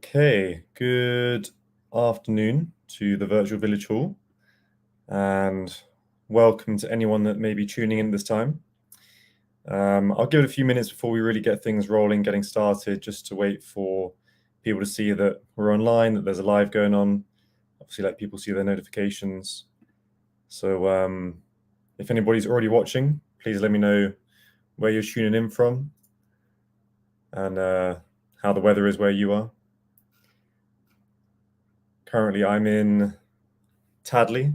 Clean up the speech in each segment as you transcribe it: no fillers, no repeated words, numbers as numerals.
Okay, good afternoon to the virtual village hall, and welcome to anyone that may be tuning in this time. I'll give it a few minutes before we really get things rolling, getting started, just to wait for people to see that we're online, that there's a live going on. Obviously, let people see their notifications. So if anybody's already watching, please let me know where you're tuning in from and how the weather is where you are. Currently, I'm in Tadley,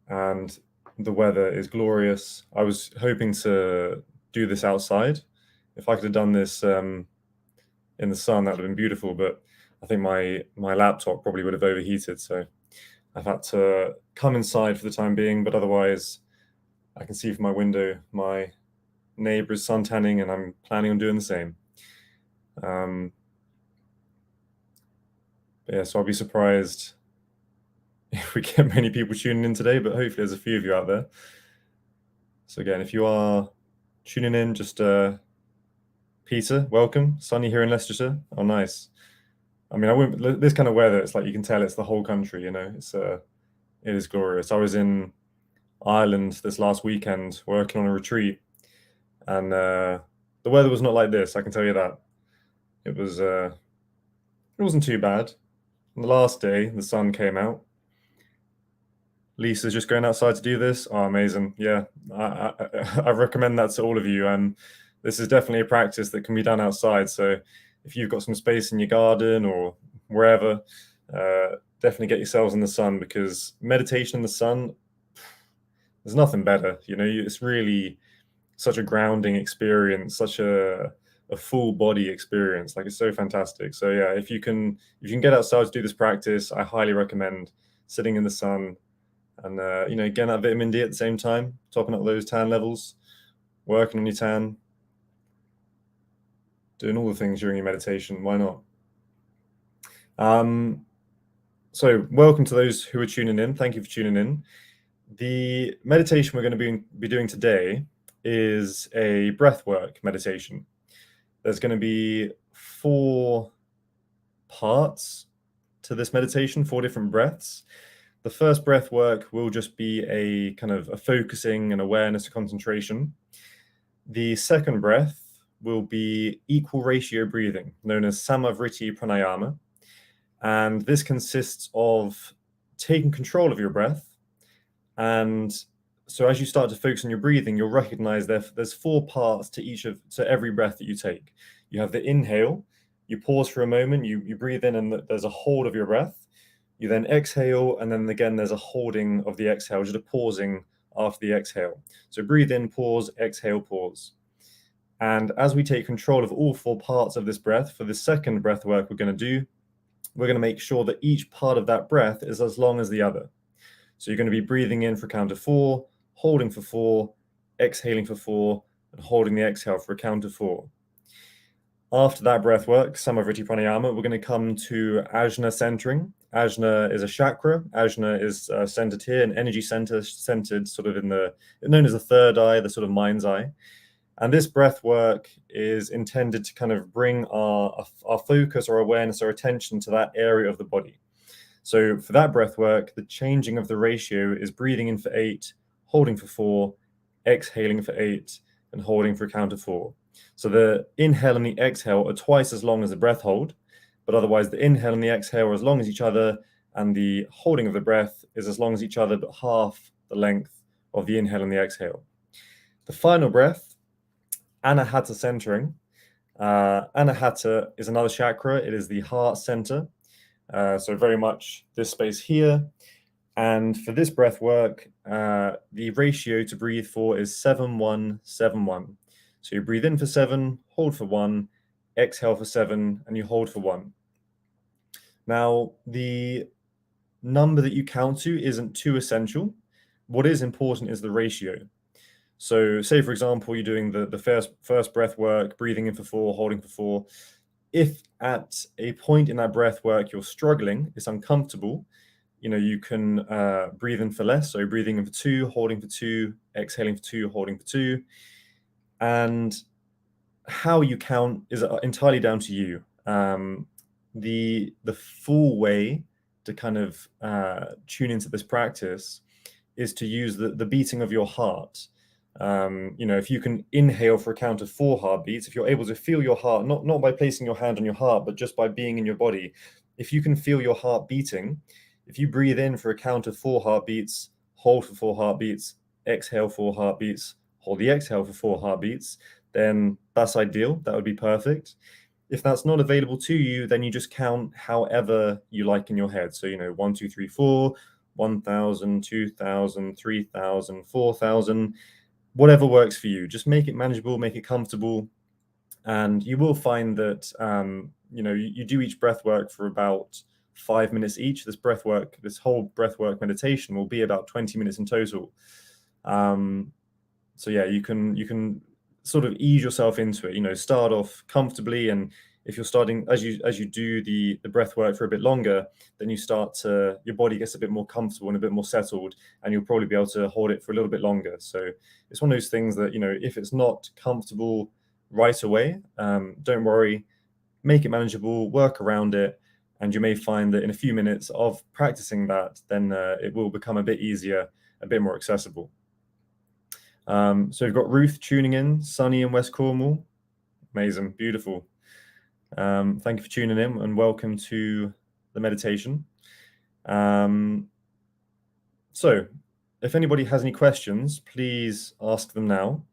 and the weather is glorious. I was hoping to do this outside. If I could have done this in the sun, that would have been beautiful, but I think my laptop probably would have overheated, so I've had to come inside for the time being, but otherwise I can see from my window my neighbor is suntanning, and I'm planning on doing the same. But yeah, so I'll be surprised if we get many people tuning in today, but hopefully there's a few of you out there. So again, if you are tuning in, just Peter, welcome. Sunny here in Leicestershire. Oh, nice. I mean, I wouldn't. This kind of weather, it's like you can tell it's the whole country. It is glorious. I was in Ireland this last weekend working on a retreat, and the weather was not like this. I can tell you that. It wasn't too bad. On the last day, the sun came out. Lisa's just going outside to do this. Oh, amazing! Yeah, I recommend that to all of you. And this is definitely a practice that can be done outside. So if you've got some space in your garden or wherever, definitely get yourselves in the sun, because meditation in the sun, there's nothing better. It's really such a grounding experience, such a full body experience. Like, it's so fantastic. So yeah, if you can get outside to do this practice, I highly recommend sitting in the sun and getting that vitamin D at the same time, topping up those tan levels, working on your tan, doing all the things during your meditation. Why not? So welcome to those who are tuning in. Thank you for tuning in. The meditation we're going to be doing today is a breathwork meditation. There's going to be 4 parts to this meditation, 4 different breaths. The first breath work will just be a kind of a focusing and awareness concentration. The second breath will be equal ratio breathing, known as samavriti pranayama. And this consists of taking control of your breath. And so as you start to focus on your breathing, you'll recognize there's 4 parts to every breath that you take. You have the inhale, you pause for a moment, you breathe in, and there's a hold of your breath. You then exhale, and then again there's a holding of the exhale, just a pausing after the exhale. So breathe in, pause, exhale, pause. And as we take control of all 4 parts of this breath, for the second breath work we're going to make sure that each part of that breath is as long as the other. So you're going to be breathing in for a count of 4, holding for 4, exhaling for 4, and holding the exhale for a count of 4. After that breath work, samavriti pranayama, we're going to come to ajna centering. Ajna is a chakra. Ajna is centered here, an energy center centered sort of known as the third eye, the sort of mind's eye. And this breath work is intended to kind of bring our focus, our awareness, our attention to that area of the body. So for that breath work, the changing of the ratio is breathing in for 8, holding for 4, exhaling for 8, and holding for a count of 4. So the inhale and the exhale are twice as long as the breath hold, but otherwise the inhale and the exhale are as long as each other, and the holding of the breath is as long as each other, but half the length of the inhale and the exhale. The final breath, anahata centering. Anahata is another chakra. It is the heart center. So very much this space here. And for this breath work, the ratio to breathe for is 7-1-7-1. So you breathe in for 7, hold for 1, exhale for 7, and you hold for 1. Now, the number that you count to isn't too essential. What is important is the ratio. So say, for example, you're doing the first breath work, breathing in for 4, holding for 4. If at a point in that breath work you're struggling, it's uncomfortable, you can breathe in for less. So breathing in for 2, holding for 2, exhaling for 2, holding for 2. And how you count is entirely down to you. the full way to kind of tune into this practice is to use the beating of your heart. If you can inhale for a count of 4 heartbeats, if you're able to feel your heart, not by placing your hand on your heart, but just by being in your body, if you can feel your heart beating, if you breathe in for a count of 4 heartbeats, hold for 4 heartbeats, exhale 4 heartbeats, hold the exhale for 4 heartbeats, then that's ideal. That would be perfect. If that's not available to you, then you just count however you like in your head. So, 1, 2, 3, 4, 1,000, 2,000, 3,000, 4,000, whatever works for you. Just make it manageable, make it comfortable. And you will find that, you do each breath work for about 5 minutes each. This whole breath work meditation will be about 20 minutes in total. So yeah, you can sort of ease yourself into it. Start off comfortably, and if you're starting as you do the breath work for a bit longer, then your body gets a bit more comfortable and a bit more settled, and you'll probably be able to hold it for a little bit longer. So it's one of those things that, if it's not comfortable right away, don't worry, make it manageable, work around it, and you may find that in a few minutes of practicing that, then it will become a bit easier, a bit more accessible. So we've got Ruth tuning in, sunny in West Cornwall. Amazing, beautiful. Thank you for tuning in, and welcome to the meditation. So if anybody has any questions, please ask them now.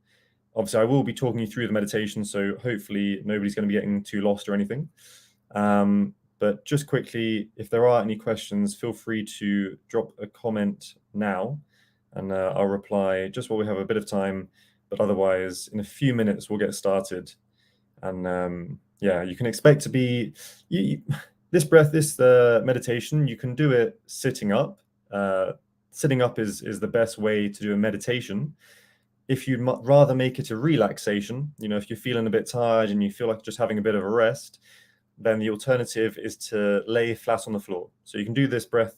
Obviously, I will be talking you through the meditation, so hopefully nobody's going to be getting too lost or anything. But just quickly, if there are any questions, feel free to drop a comment now, and I'll reply just while we have a bit of time. But otherwise, in a few minutes, we'll get started. And yeah, you can expect to be this meditation. You can do it sitting up. Sitting up is the best way to do a meditation. If you'd rather make it a relaxation, if you're feeling a bit tired and you feel like just having a bit of a rest, then the alternative is to lay flat on the floor. So you can do this breath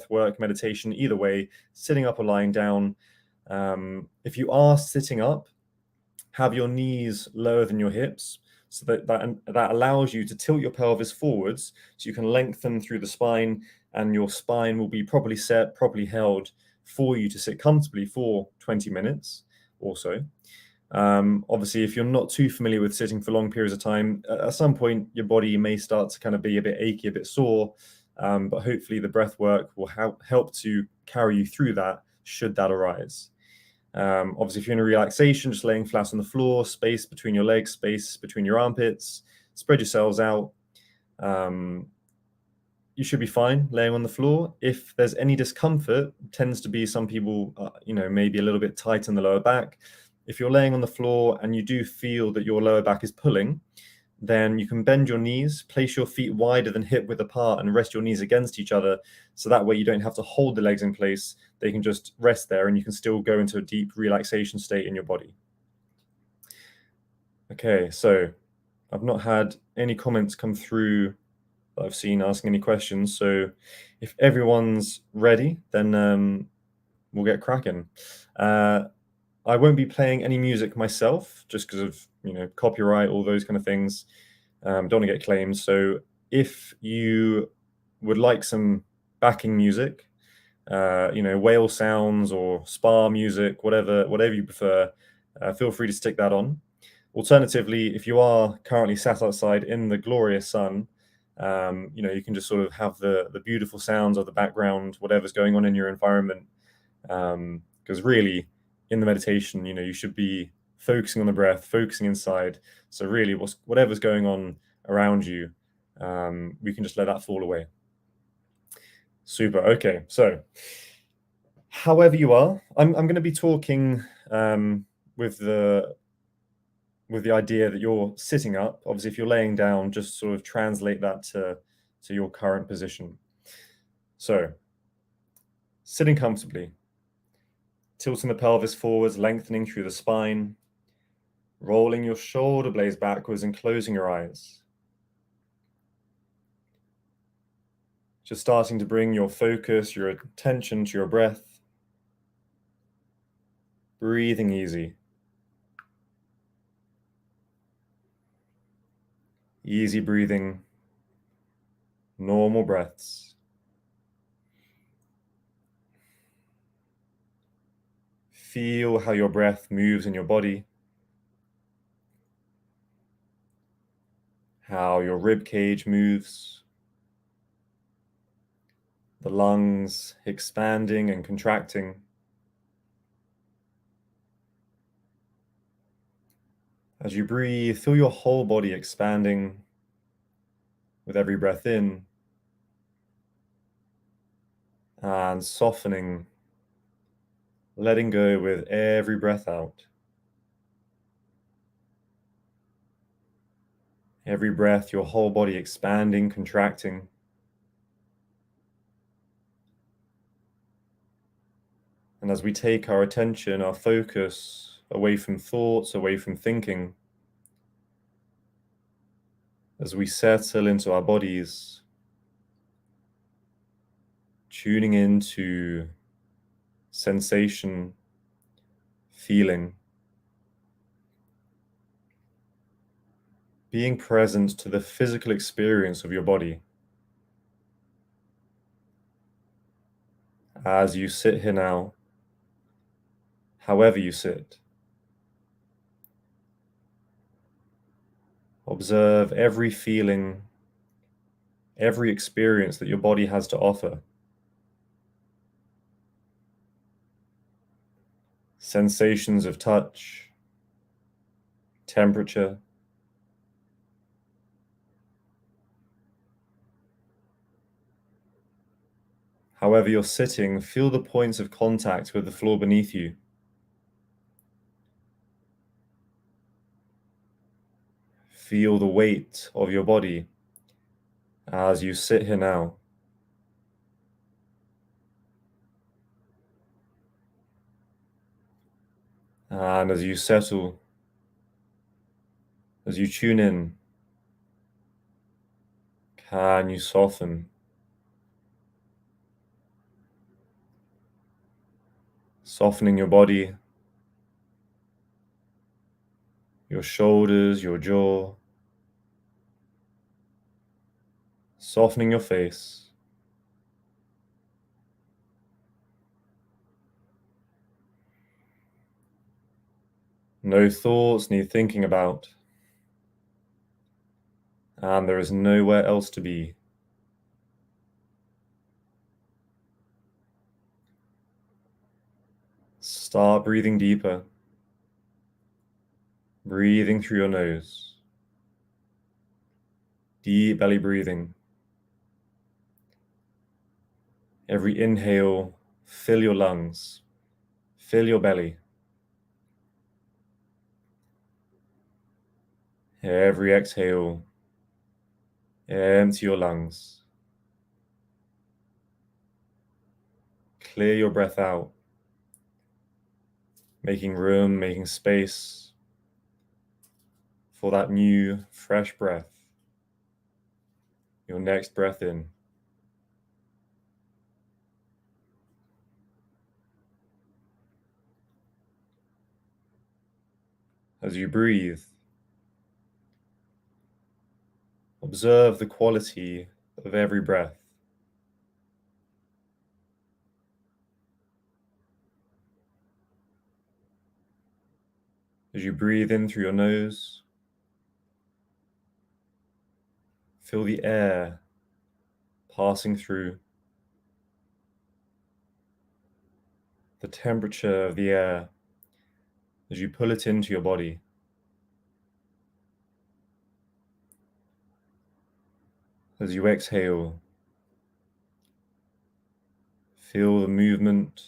work meditation either way, sitting up or lying down. If you are sitting up, have your knees lower than your hips, so that allows you to tilt your pelvis forwards, so you can lengthen through the spine, and your spine will be properly set, properly held for you to sit comfortably for 20 minutes or so. Obviously, if you're not too familiar with sitting for long periods of time, at some point your body may start to kind of be a bit achy, a bit sore, but hopefully the breath work will help to carry you through that, should that arise. Obviously, if you're in a relaxation, just laying flat on the floor, space between your legs, space between your armpits, spread yourselves out. You should be fine laying on the floor. If there's any discomfort, tends to be some people, maybe a little bit tight in the lower back. If you're laying on the floor and you do feel that your lower back is pulling, then you can bend your knees, place your feet wider than hip width apart, and rest your knees against each other. So that way you don't have to hold the legs in place. They can just rest there, and you can still go into a deep relaxation state in your body. Okay, so I've not had any comments come through that I've seen asking any questions. So if everyone's ready, then we'll get cracking. I won't be playing any music myself, just because of copyright, all those kind of things. Don't want to get claims. So if you would like some backing music, whale sounds or spa music, whatever you prefer, feel free to stick that on. Alternatively, if you are currently sat outside in the glorious sun, you can just sort of have the beautiful sounds of the background, whatever's going on in your environment. Because really, in the meditation, you should be focusing on the breath, focusing inside. So really, whatever's going on around you, we can just let that fall away. Super. Okay. So however you are, I'm going to be talking with the idea that you're sitting up. Obviously, if you're laying down, just sort of translate that to your current position. So sitting comfortably, tilting the pelvis forwards, lengthening through the spine, rolling your shoulder blades backwards and closing your eyes. Just starting to bring your focus, your attention to your breath. Breathing easy. Easy breathing, normal breaths. Feel how your breath moves in your body, how your rib cage moves, the lungs expanding and contracting. As you breathe, feel your whole body expanding with every breath in and softening, letting go with every breath out. Every breath, your whole body expanding, contracting. And as we take our attention, our focus away from thoughts, away from thinking, as we settle into our bodies, tuning into sensation, feeling, being present to the physical experience of your body. As you sit here now, however you sit, observe every feeling, every experience that your body has to offer. Sensations of touch, temperature, however you're sitting, feel the points of contact with the floor beneath you. Feel the weight of your body as you sit here now. And as you settle, as you tune in, can you soften? Softening your body, your shoulders, your jaw, softening your face. No thoughts need thinking about, and there is nowhere else to be. Start breathing deeper, breathing through your nose, deep belly breathing. Every inhale, fill your lungs, fill your belly. Every exhale, empty your lungs. Clear your breath out, making room, making space for that new, fresh breath. Your next breath in. As you breathe, observe the quality of every breath. As you breathe in through your nose, feel the air passing through, the temperature of the air as you pull it into your body. As you exhale, feel the movement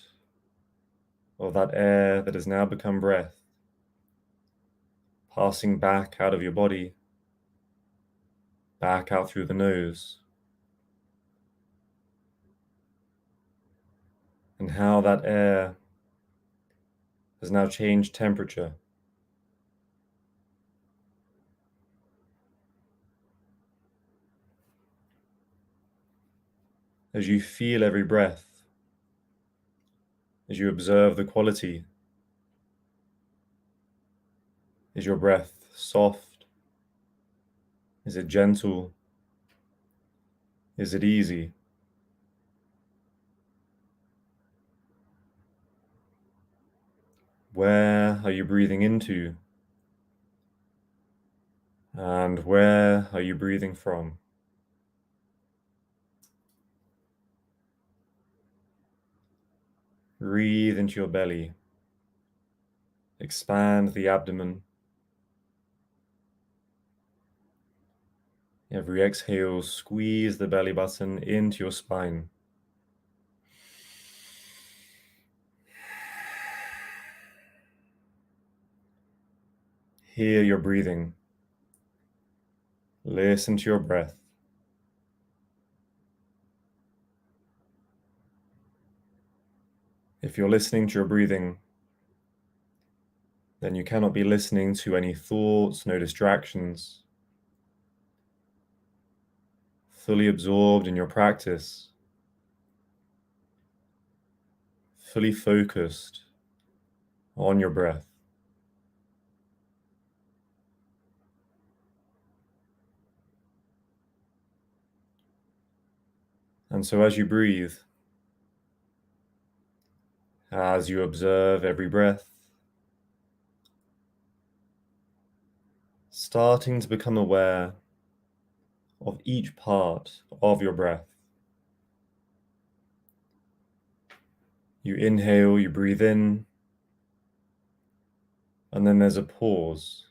of that air that has now become breath, passing back out of your body, back out through the nose, and how that air has now changed temperature. As you feel every breath, as you observe the quality, is your breath soft? Is it gentle? Is it easy? Where are you breathing into? And where are you breathing from? Breathe into your belly. Expand the abdomen. Every exhale, squeeze the belly button into your spine. Hear your breathing. Listen to your breath. If you're listening to your breathing, then you cannot be listening to any thoughts, no distractions. Fully absorbed in your practice, fully focused on your breath. And so as you breathe, as you observe every breath, starting to become aware of each part of your breath. You inhale, you breathe in, and then there's a pause,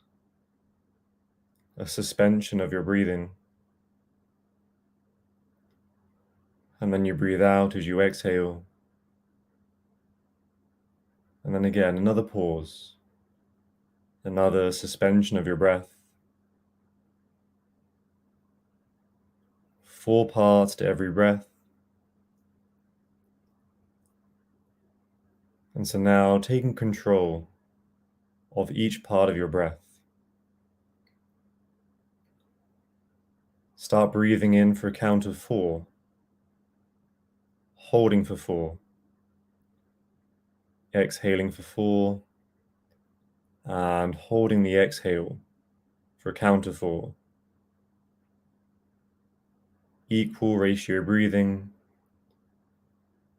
a suspension of your breathing. And then you breathe out as you exhale. And then again, another pause, another suspension of your breath. 4 parts to every breath. And so now taking control of each part of your breath. Start breathing in for a count of 4, holding for 4, exhaling for 4, and holding the exhale for a count of 4. Equal ratio breathing,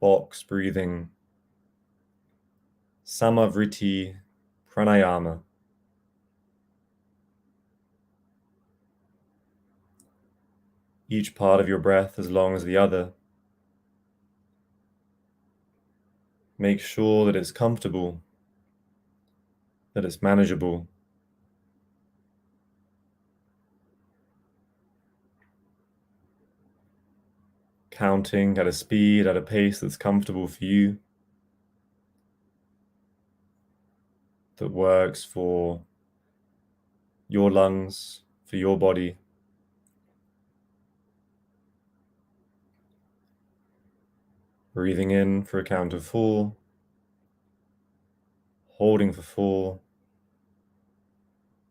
box breathing, samavriti pranayama. Each part of your breath as long as the other. Make sure that it's comfortable, that it's manageable. Counting at a speed, at a pace that's comfortable for you, that works for your lungs, for your body. Breathing in for a count of 4, holding for 4,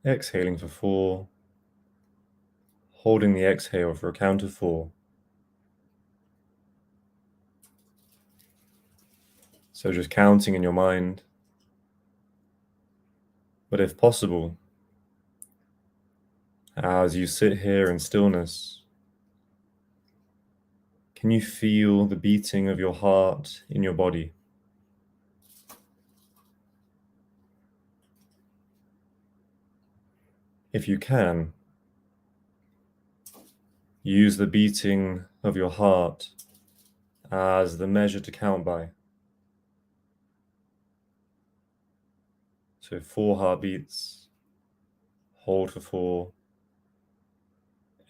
exhaling for 4, holding the exhale for a count of 4. So just counting in your mind, but if possible, as you sit here in stillness, can you feel the beating of your heart in your body? If you can, use the beating of your heart as the measure to count by. So 4 heartbeats, hold for 4,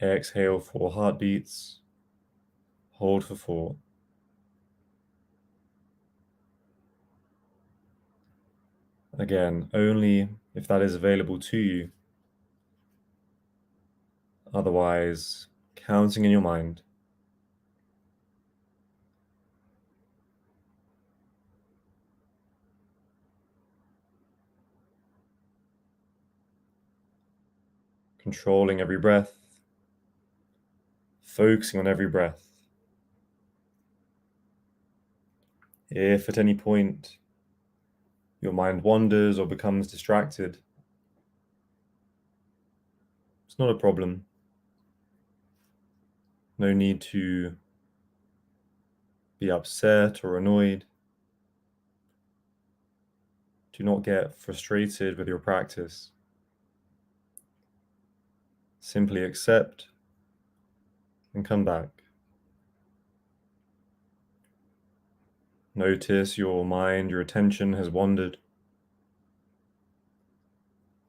exhale 4 heartbeats, hold for 4. Again, only if that is available to you. Otherwise, counting in your mind. Controlling every breath, focusing on every breath. If at any point your mind wanders or becomes distracted, it's not a problem. No need to be upset or annoyed. Do not get frustrated with your practice. Simply accept and come back. Notice your mind, your attention has wandered,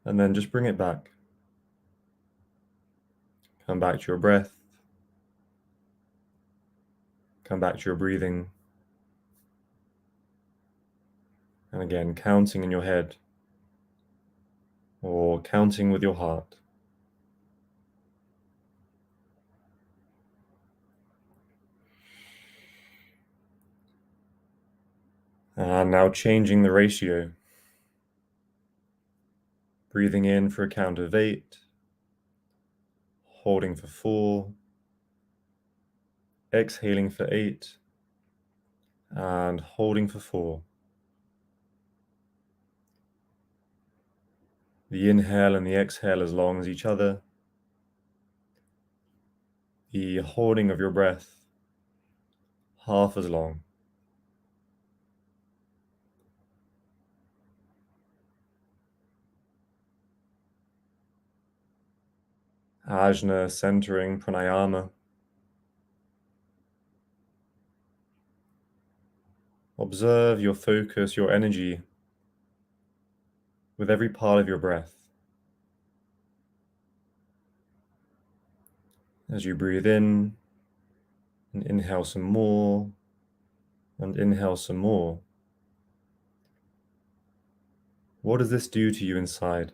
and then just bring it back. Come back to your breath. Come back to your breathing. And again, counting in your head or counting with your heart. And now changing the ratio. Breathing in for a count of 8, holding for 4, exhaling for 8, and holding for 4. The inhale and the exhale as long as each other. The holding of your breath half as long. Ajna centering pranayama. Observe your focus, your energy with every part of your breath. As you breathe in and inhale some more and inhale some more. What does this do to you inside?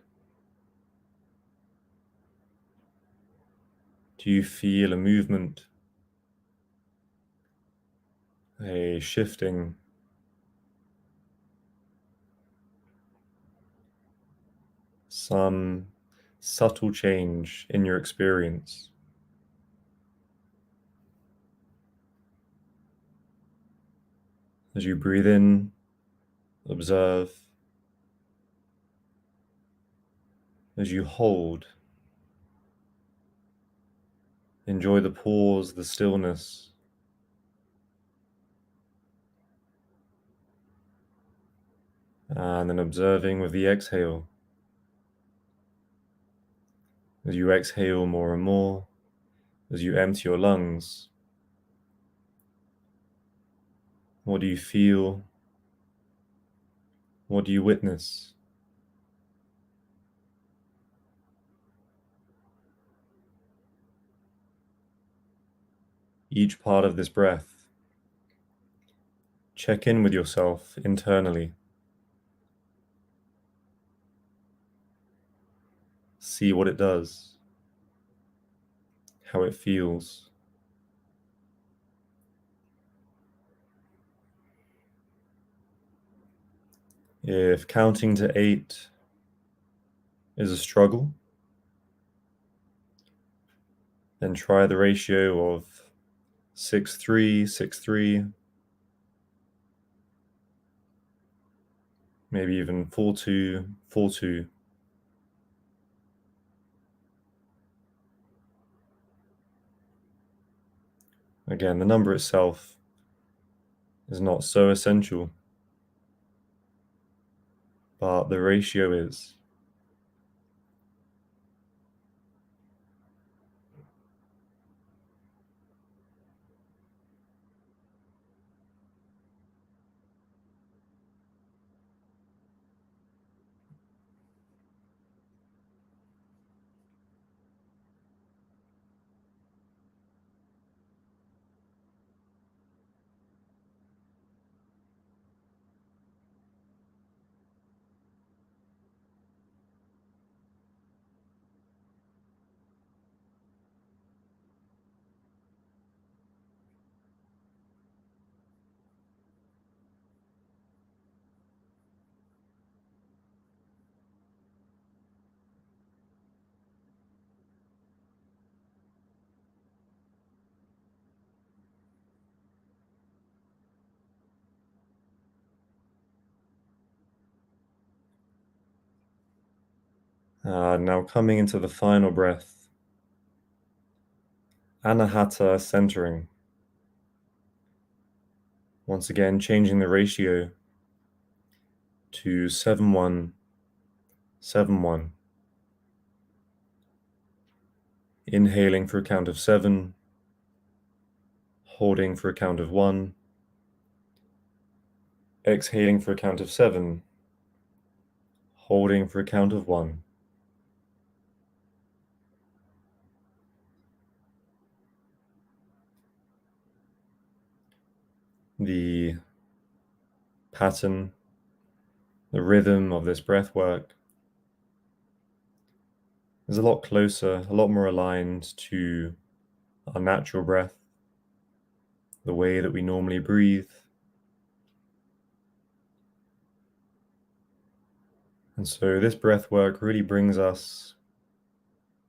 Do you feel a movement, a shifting, some subtle change in your experience? As you breathe in, observe. As you hold, enjoy the pause, the stillness. And then observing with the exhale. As you exhale more and more, as you empty your lungs, what do you feel? What do you witness? Each part of this breath, check in with yourself internally. See what it does, how it feels. If counting to 8 is a struggle, then try the ratio of 6-3, 6-3, maybe even 4-2, 4-2. Again, the number itself is not so essential, but the ratio is. Now coming into the final breath, Anahata centering. Once again, changing the ratio to 7-1, 7-1. Inhaling for a count of 7, holding for a count of 1, exhaling for a count of 7, holding for a count of 1. The pattern, the rhythm of this breath work is a lot closer, a lot more aligned to our natural breath, the way that we normally breathe. And so this breath work really brings us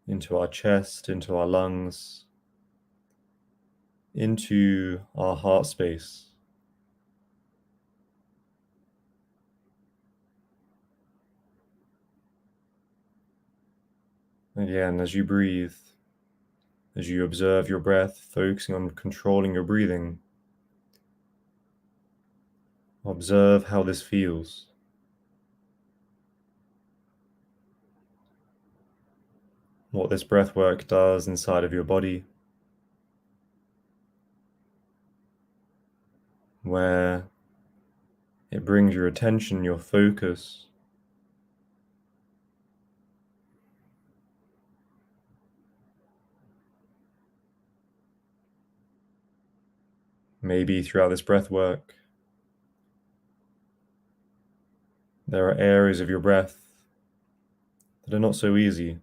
into our chest, into our lungs, into our heart space. Again, as you breathe, as you observe your breath, focusing on controlling your breathing, observe how this feels. What this breath work does inside of your body, where it brings your attention, your focus maybe throughout this breath work. There are areas of your breath that are not so easy.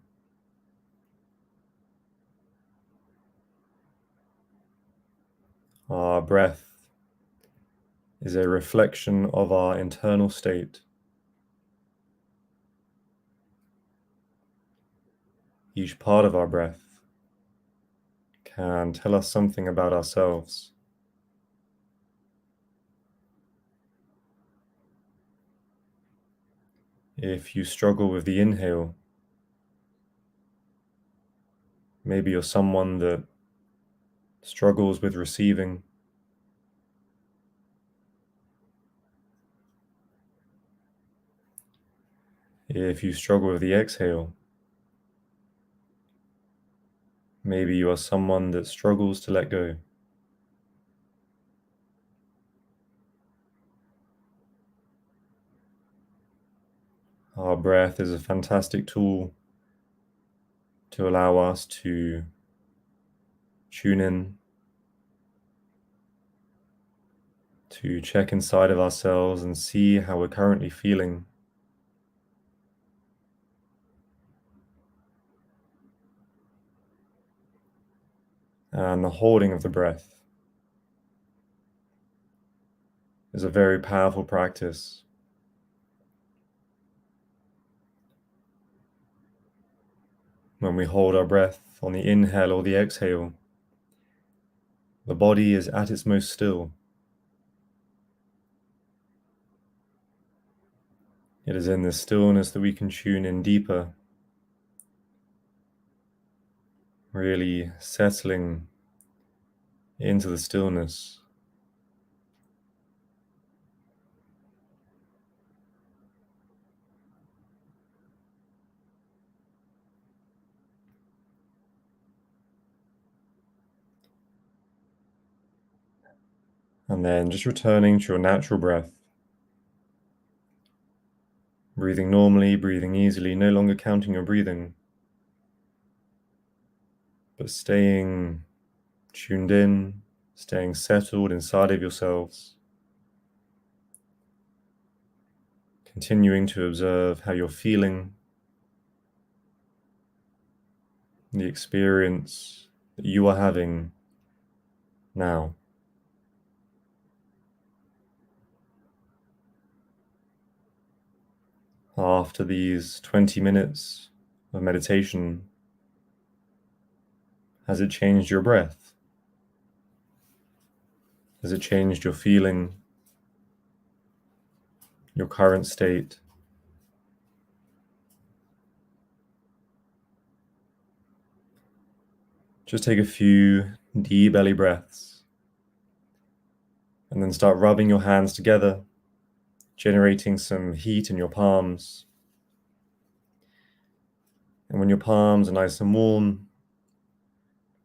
Our breath is a reflection of our internal state. Each part of our breath can tell us something about ourselves. If you struggle with the inhale, maybe you're someone that struggles with receiving. If you struggle with the exhale, maybe you are someone that struggles to let go. Our breath is a fantastic tool to allow us to tune in, to check inside of ourselves and see how we're currently feeling. And the holding of the breath is a very powerful practice. When we hold our breath on the inhale or the exhale, the body is at its most still. It is in this stillness that we can tune in deeper, really settling into the stillness. And then just returning to your natural breath. Breathing normally, breathing easily, no longer counting your breathing, but staying tuned in, staying settled inside of yourselves. Continuing to observe how you're feeling, the experience that you are having now. After these 20 minutes of meditation, has it changed your breath? Has it changed your feeling, your current state? Just take a few deep belly breaths and then start rubbing your hands together, generating some heat in your palms. And when your palms are nice and warm,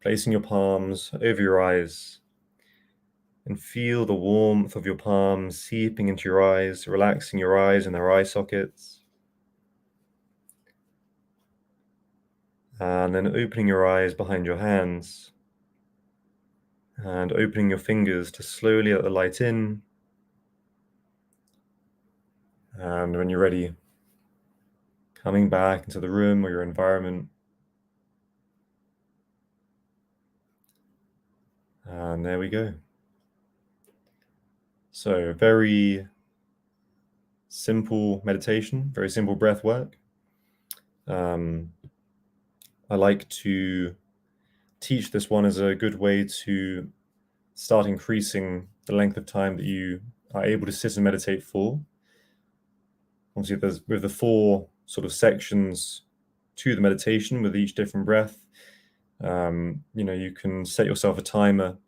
placing your palms over your eyes and feel the warmth of your palms seeping into your eyes, relaxing your eyes and their eye sockets. And then opening your eyes behind your hands and opening your fingers to slowly let the light in. And when you're ready, coming back into the room or your environment. And there we go. So very simple meditation, very simple breath work. I like to teach this one as a good way to start increasing the length of time that you are able to sit and meditate for. Obviously, there's with the 4 sort of sections to the meditation with each different breath. You can set yourself a timer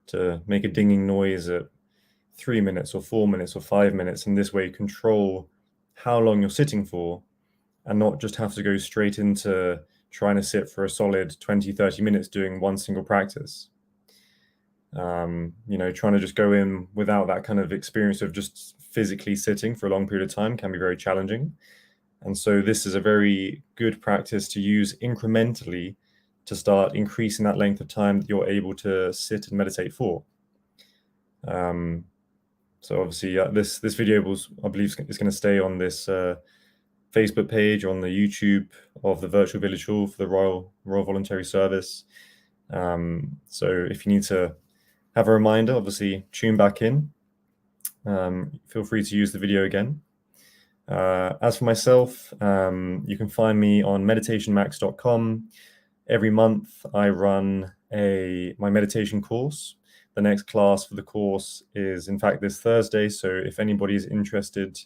to make a dinging noise at 3 minutes or 4 minutes or 5 minutes, and this way control how long you're sitting for and not just have to go straight into trying to sit for a solid 20-30 minutes doing one single practice. Trying to just go in without that kind of experience of just physically sitting for a long period of time can be very challenging. And so this is a very good practice to use incrementally to start increasing that length of time that you're able to sit and meditate for. So obviously this video I believe is going to stay on this Facebook page, on the YouTube of the Virtual Village Hall for the Royal Voluntary Service. So if you need to have a reminder, obviously tune back in. Feel free to use the video again. As for myself, you can find me on meditationmax.com. Every month I run my meditation course. The next class for the course is in fact this Thursday. So if anybody is interested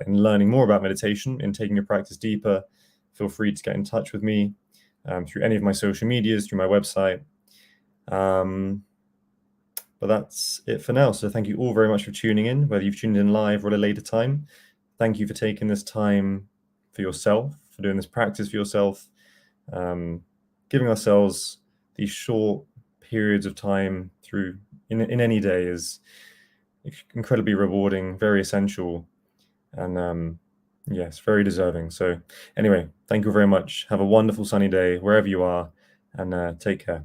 in learning more about meditation, in taking your practice deeper, feel free to get in touch with me through any of my social medias, through my website. But that's it for now. So thank you all very much for tuning in, whether you've tuned in live or at a later time. Thank you for taking this time for yourself, for doing this practice for yourself, giving ourselves these short periods of time through in any day is incredibly rewarding, very essential, and yes, very deserving. So anyway, thank you very much. Have a wonderful sunny day wherever you are, and take care.